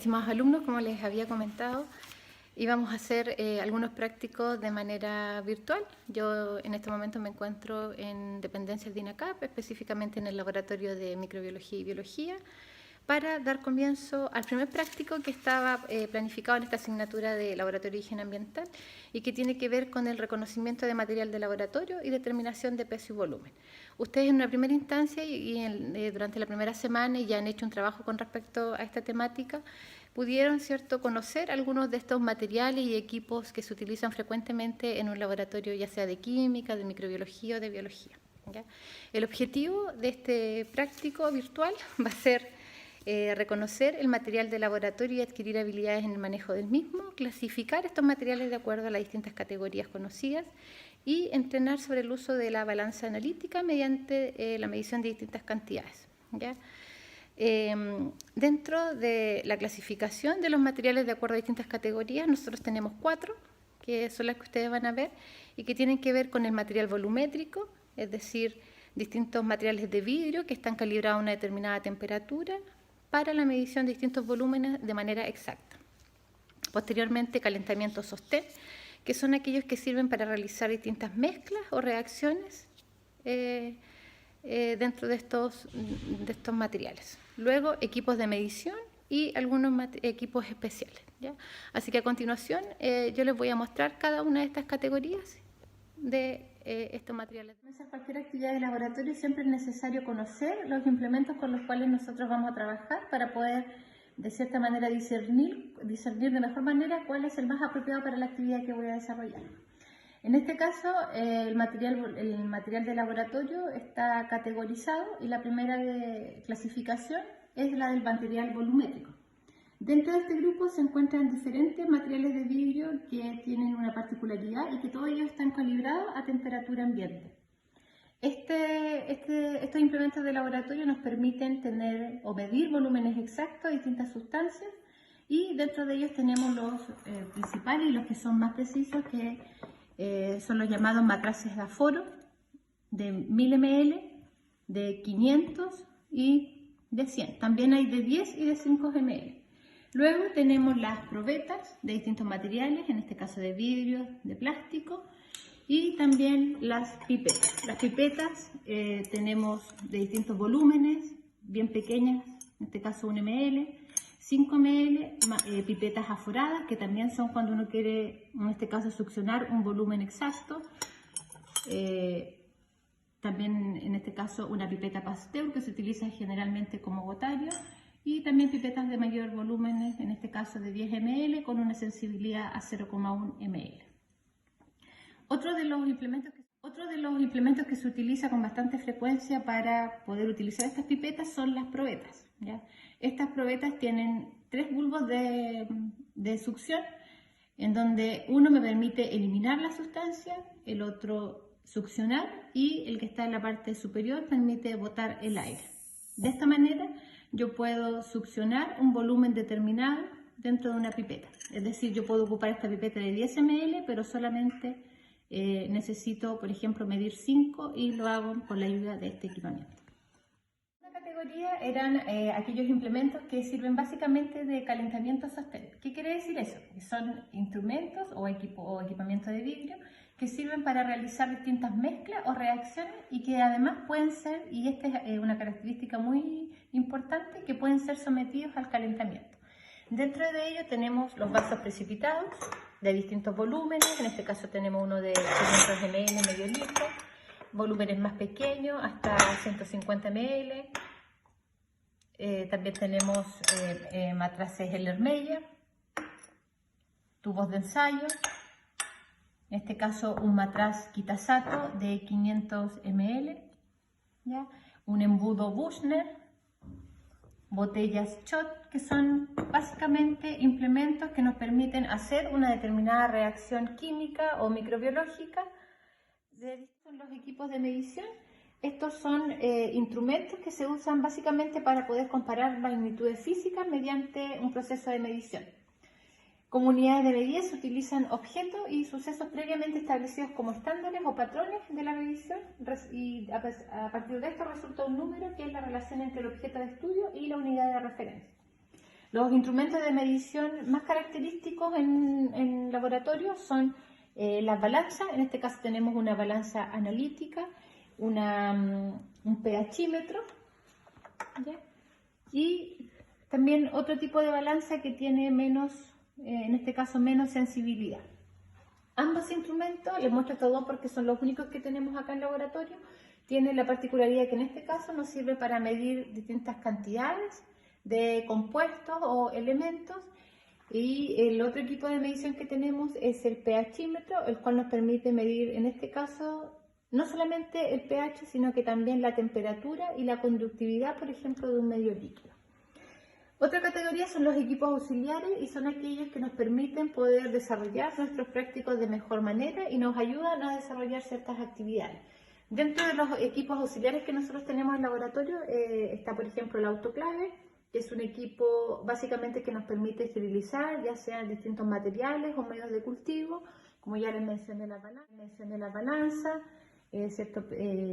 Estimados alumnos, como les había comentado, íbamos a hacer algunos prácticos de manera virtual. Yo en este momento me encuentro en dependencias de INACAP, específicamente en el Laboratorio de Microbiología y Biología, para dar comienzo al primer práctico que estaba planificado en esta asignatura de Laboratorio de Higiene Ambiental y que tiene que ver con el reconocimiento de material de laboratorio y determinación de peso y volumen. Ustedes en una primera instancia y durante la primera semana ya han hecho un trabajo con respecto a esta temática, pudieron, ¿cierto?, conocer algunos de estos materiales y equipos que se utilizan frecuentemente en un laboratorio, ya sea de química, de microbiología o de biología, ¿ya? El objetivo de este práctico virtual va a ser reconocer el material de laboratorio y adquirir habilidades en el manejo del mismo, clasificar estos materiales de acuerdo a las distintas categorías conocidas y entrenar sobre el uso de la balanza analítica mediante la medición de distintas cantidades, ¿ya? Dentro de la clasificación de los materiales de acuerdo a distintas categorías, nosotros tenemos 4, que son las que ustedes van a ver, y que tienen que ver con el material volumétrico, es decir, distintos materiales de vidrio que están calibrados a una determinada temperatura para la medición de distintos volúmenes de manera exacta. Posteriormente, calentamiento sostén, que son aquellos que sirven para realizar distintas mezclas o reacciones dentro de estos materiales. Luego, equipos de medición y algunos equipos especiales, ¿ya? Así que a continuación yo les voy a mostrar cada una de estas categorías de estos materiales. Para hacer cualquier actividad de laboratorio siempre es necesario conocer los implementos con los cuales nosotros vamos a trabajar para poder de cierta manera discernir de mejor manera cuál es el más apropiado para la actividad que voy a desarrollar. En este caso, el material de laboratorio está categorizado y la primera clasificación es la del material volumétrico. Dentro de este grupo se encuentran diferentes materiales de vidrio que tienen una particularidad y que todos ellos están calibrados a temperatura ambiente. Estos implementos de laboratorio nos permiten tener o medir volúmenes exactos de distintas sustancias y dentro de ellos tenemos los principales y los que son más precisos, que son los llamados matraces de aforo de 1000 ml, de 500 y de 100. También hay de 10 y de 5 ml. Luego tenemos las probetas de distintos materiales, en este caso de vidrio, de plástico, y también las pipetas. Las pipetas tenemos de distintos volúmenes, bien pequeñas, en este caso 1 ml, 5 ml, pipetas aforadas, que también son cuando uno quiere, en este caso, succionar un volumen exacto. También, en este caso, una pipeta Pasteur, que se utiliza generalmente como gotario, y también pipetas de mayor volumen, en este caso de 10 ml, con una sensibilidad a 0,1 ml. Otro de los implementos que se utiliza con bastante frecuencia para poder utilizar estas pipetas son las probetas, ¿ya? Estas probetas tienen 3 bulbos de succión, en donde uno me permite eliminar la sustancia, el otro succionar y el que está en la parte superior permite botar el aire. De esta manera yo puedo succionar un volumen determinado dentro de una pipeta. Es decir, yo puedo ocupar esta pipeta de 10 ml, pero solamente necesito, por ejemplo, medir 5 y lo hago con la ayuda de este equipamiento. La categoría eran aquellos implementos que sirven básicamente de calentamiento sostén. ¿Qué quiere decir eso? Que son instrumentos o equipamiento de vidrio que sirven para realizar distintas mezclas o reacciones y que además pueden ser, y esta es una característica muy importante, que pueden ser sometidos al calentamiento. Dentro de ello tenemos los vasos precipitados de distintos volúmenes, en este caso tenemos uno de 500 ml, medio litro, volúmenes más pequeños hasta 150 ml. También tenemos matraces Erlenmeyer, tubos de ensayo, en este caso un matraz Kitasato de 500 ml, ¿ya? Un embudo Buchner, botellas Schott, que son básicamente implementos que nos permiten hacer una determinada reacción química o microbiológica. Son los equipos de medición. Estos son instrumentos que se usan básicamente para poder comparar magnitudes físicas mediante un proceso de medición. Como unidades de medida se utilizan objetos y sucesos previamente establecidos como estándares o patrones de la medición, y a partir de esto resulta un número que es la relación entre el objeto de estudio y la unidad de referencia. Los instrumentos de medición más característicos en laboratorio son las balanzas. En este caso tenemos una balanza analítica, un pHímetro, ¿ya? Y también otro tipo de balanza que tiene menos, en este caso menos sensibilidad. Ambos instrumentos, les muestro estos dos porque son los únicos que tenemos acá en el laboratorio, tienen la particularidad que en este caso nos sirve para medir distintas cantidades de compuestos o elementos, y el otro equipo de medición que tenemos es el pHímetro, el cual nos permite medir en este caso no solamente el pH, sino que también la temperatura y la conductividad, por ejemplo, de un medio líquido. Otra categoría son los equipos auxiliares, y son aquellos que nos permiten poder desarrollar nuestros prácticos de mejor manera y nos ayudan a desarrollar ciertas actividades. Dentro de los equipos auxiliares que nosotros tenemos en el laboratorio está, por ejemplo, el autoclave, que es un equipo básicamente que nos permite esterilizar, ya sean distintos materiales o medios de cultivo, como ya les mencioné la balanza,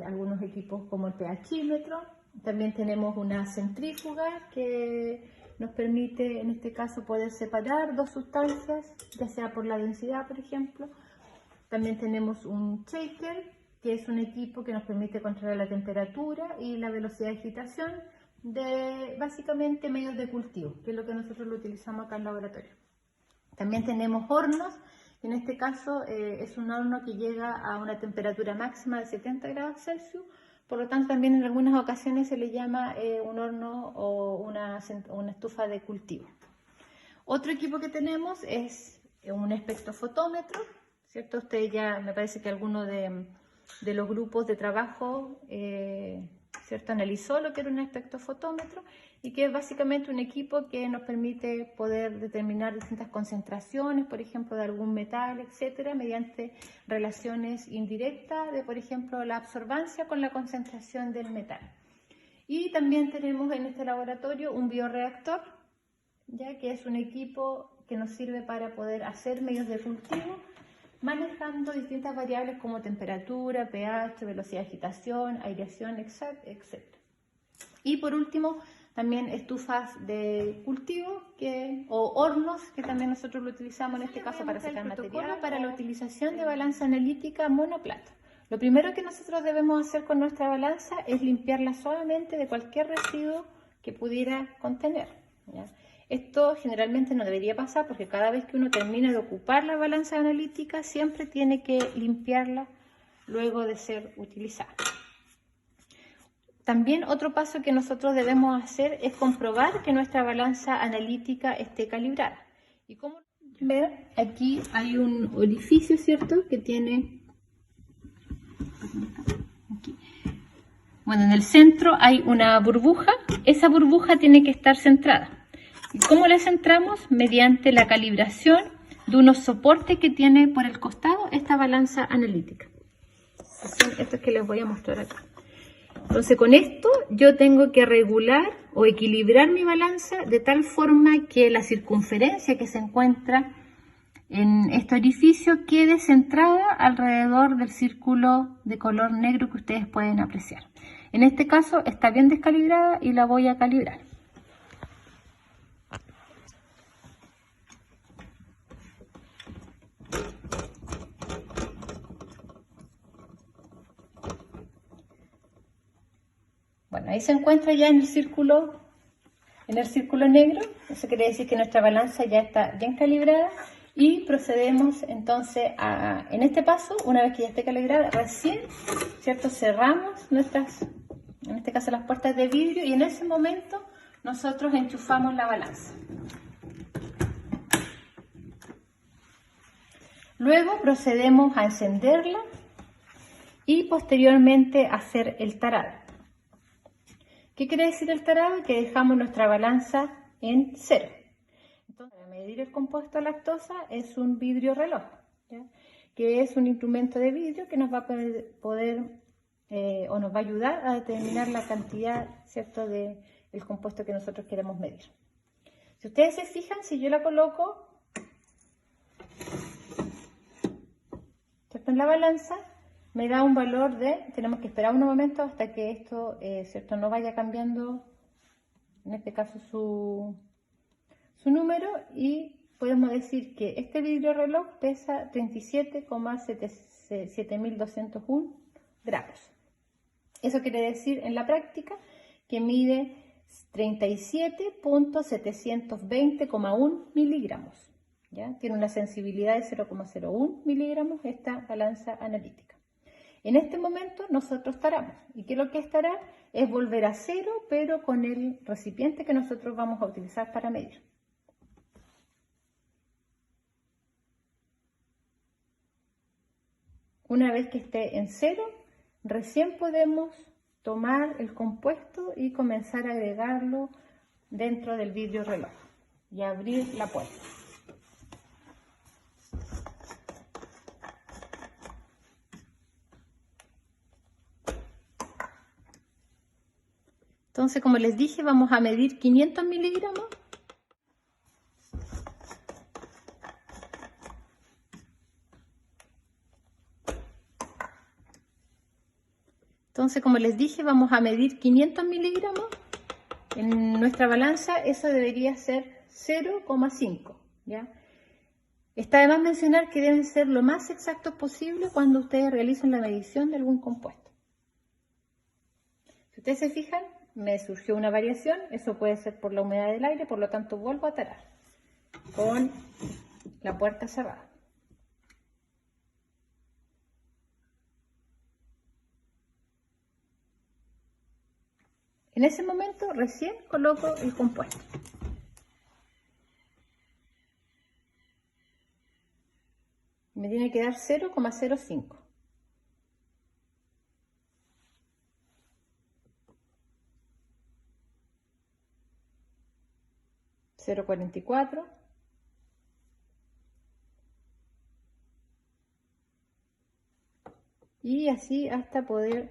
algunos equipos como el pHímetro. También tenemos una centrífuga que nos permite, en este caso, poder separar dos sustancias, ya sea por la densidad, por ejemplo. También tenemos un shaker, que es un equipo que nos permite controlar la temperatura y la velocidad de agitación de básicamente medios de cultivo, que es lo que nosotros lo utilizamos acá en el laboratorio. También tenemos hornos, que en este caso es un horno que llega a una temperatura máxima de 70 grados Celsius, por lo tanto también en algunas ocasiones se le llama un horno o una estufa de cultivo. Otro equipo que tenemos es un espectrofotómetro, ¿cierto? Ustedes ya, me parece que alguno de los grupos de trabajo ¿cierto? Analizó lo que era un espectrofotómetro, y que es básicamente un equipo que nos permite poder determinar distintas concentraciones, por ejemplo, de algún metal, etcétera, mediante relaciones indirectas de, por ejemplo, la absorbancia con la concentración del metal. Y también tenemos en este laboratorio un bioreactor, ya que es un equipo que nos sirve para poder hacer medios de cultivo, manejando distintas variables como temperatura, pH, velocidad de agitación, aireación, etc. Y por último, también estufas de cultivo o hornos, que también nosotros lo utilizamos en este caso para secar material, para la utilización de balanza analítica monoplato. Lo primero que nosotros debemos hacer con nuestra balanza es limpiarla suavemente de cualquier residuo que pudiera contener, ¿ya? Esto generalmente no debería pasar, porque cada vez que uno termina de ocupar la balanza analítica siempre tiene que limpiarla luego de ser utilizada. También otro paso que nosotros debemos hacer es comprobar que nuestra balanza analítica esté calibrada. Y como ver, aquí hay un orificio, ¿cierto? Que tiene... Aquí. Bueno, en el centro hay una burbuja. Esa burbuja tiene que estar centrada. ¿Y cómo la centramos? Mediante la calibración de unos soportes que tiene por el costado esta balanza analítica. Esto es que les voy a mostrar acá. Entonces, con esto yo tengo que regular o equilibrar mi balanza de tal forma que la circunferencia que se encuentra en este orificio quede centrada alrededor del círculo de color negro que ustedes pueden apreciar. En este caso está bien descalibrada y la voy a calibrar. Bueno, ahí se encuentra ya en el círculo negro. Eso quiere decir que nuestra balanza ya está bien calibrada, y procedemos entonces en este paso, una vez que ya esté calibrada, recién, ¿cierto? Cerramos en este caso las puertas de vidrio, y en ese momento nosotros enchufamos la balanza. Luego procedemos a encenderla y posteriormente a hacer el tarado. ¿Qué quiere decir el tarado? Que dejamos nuestra balanza en 0. Entonces, para medir el compuesto de lactosa es un vidrio reloj, ¿ya? Que es un instrumento de vidrio que nos va a poder o nos va a ayudar a determinar la cantidad, ¿cierto?, del compuesto que nosotros queremos medir. Si ustedes se fijan, si yo la coloco, ¿cierto?, en la balanza, me da un valor de, tenemos que esperar unos momentos hasta que esto, ¿cierto?, no vaya cambiando, en este caso su número y podemos decir que este vidrio reloj pesa 37,7201 gramos. Eso quiere decir en la práctica que mide 37.720,1 miligramos. ¿Ya? Tiene una sensibilidad de 0,01 miligramos esta balanza analítica. En este momento nosotros taramos, y que lo que estará es volver a cero, pero con el recipiente que nosotros vamos a utilizar para medir. Una vez que esté en cero, recién podemos tomar el compuesto y comenzar a agregarlo dentro del vidrio reloj y abrir la puerta. Entonces, como les dije, vamos a medir 500 miligramos. Entonces, como les dije, vamos a medir 500 miligramos. En nuestra balanza eso debería ser 0,5. ¿Ya? Está de más mencionar que deben ser lo más exactos posible cuando ustedes realicen la medición de algún compuesto. Si ustedes se fijan, me surgió una variación, eso puede ser por la humedad del aire, por lo tanto vuelvo a tarar con la puerta cerrada. En ese momento recién coloco el compuesto. Me tiene que dar 0,05. $0,44. Y así hasta poder,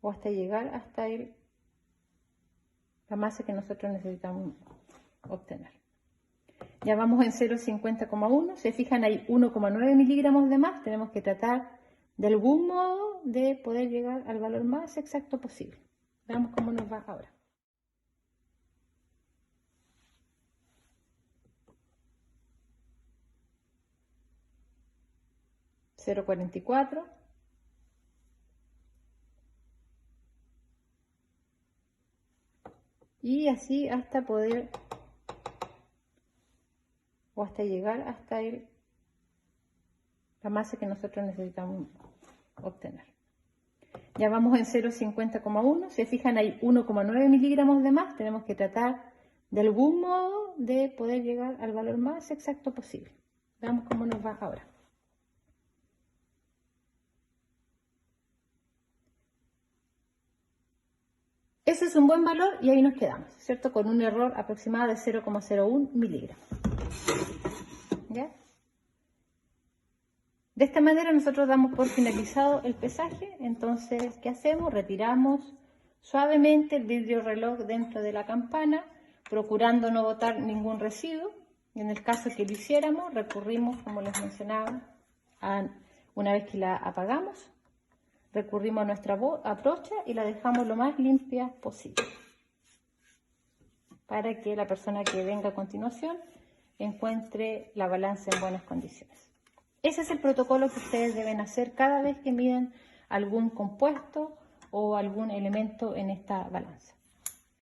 o hasta llegar hasta la masa que nosotros necesitamos obtener. Ya vamos en 0,50,1. Se fijan, hay 1,9 miligramos de más. Tenemos que tratar de algún modo de poder llegar al valor más exacto posible. Veamos cómo nos va ahora. $0,44. Y así hasta poder, o hasta llegar hasta la masa que nosotros necesitamos obtener. Ya vamos en 0,50,1. Se fijan, hay 1,9 miligramos de más. Tenemos que tratar de algún modo de poder llegar al valor más exacto posible. Veamos cómo nos va ahora. Ese es un buen valor y ahí nos quedamos, ¿cierto? Con un error aproximado de 0,01 miligramos. ¿Ya? De esta manera nosotros damos por finalizado el pesaje. Entonces, ¿qué hacemos? Retiramos suavemente el vidrio reloj dentro de la campana, procurando no botar ningún residuo. En el caso que lo hiciéramos, recurrimos, como les mencionaba, una vez que la apagamos, recurrimos a nuestra brocha y la dejamos lo más limpia posible, para que la persona que venga a continuación encuentre la balanza en buenas condiciones. Ese es el protocolo que ustedes deben hacer cada vez que miden algún compuesto o algún elemento en esta balanza.